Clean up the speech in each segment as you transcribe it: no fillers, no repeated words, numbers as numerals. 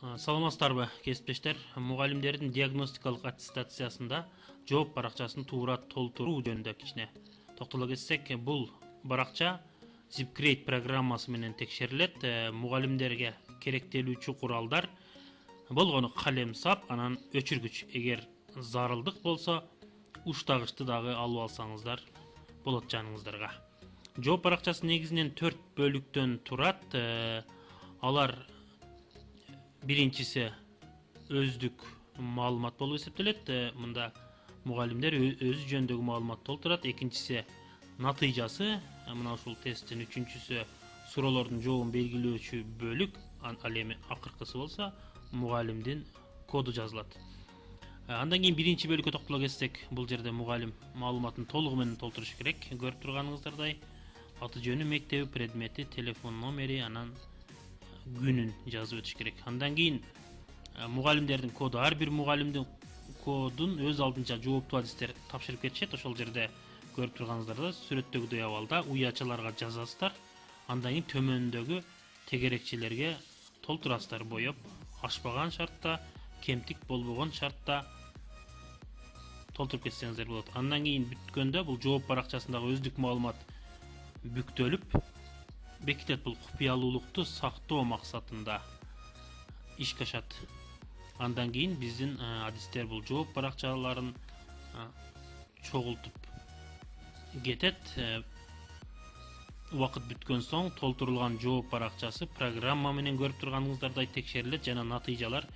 Саламатсыздарбы, кесиптештер. Мугалимдердин диагностикалык аттестациясында жооп баракчасын туура толтуруу жөнүндө кичине токтоло кетсек, бул баракча Zipgrade программасы менен текшерилет. Мугалимдерге керектелүүчү куралдар болгону калем, сап, анан өчүргүч. Эгер зарылдык болсо, уштагычты дагы алып алсаңыздар болот жаныңыздарга. Жооп баракчасы негизинен 4 бөлүктөн турат. Алар биринчиси өздүк маалымат болуп эсептелет. Мында мугалимдер өзү жөнүндөгү маалымат толтурат. Экинчиси натыйжасы, мына ушул тесттин. Үчүнчүсү суроолордун жообун белгилөөчү бөлүк. Ал эми акыркысы болсо мугалимдин коду жазылат. Андан кийин биринчи бөлүккө токтоло кетсек, бул жерде мугалим маалыматын толугу менен толтуруш керек. Көрүп турганыңыздардай, аты жөнү, мектеби, предмети, телефон номери, анан күнүн жазып өтүш керек. Андан кийин мугалимдердин коду, ар бир мугалимдин кодун өз алдынча жооптуу адистер тапшырып кетишет. Ошол жерде көрүп турганыңыздарда сүрөттөгүдөй абалда уячаларга жазасыздар. Андан кийин төмөндөгү тегерекчелерге толтурасыздар боеп, ашпаган шартта, кемтик болбогон шартта толтуруп кетсеңиздер болот. Андан кийин бүткөндө бул жооп баракчасындагы өздүк маалымат бүктөлүп бекитет. Бул купуялуулукту сактоо максатында ишке ашат. Андан кийин биздин адистер бул жооп баракчаларын чогултуп кетет. Убакыт бүткөн соң толтурулган жооп баракчасы программа менен көрүп турганыңыздардай текшерилет жана натыйжалар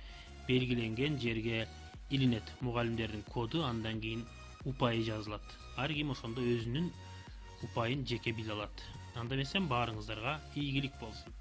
белгиленген жерге илинет. Мугалимдердин коду, андан кийин упайы жазылат. Ар ким ошондо өзүнүн упайын жеке биле алат. Анда эмесем баарыңыздарга ийгилик болсун.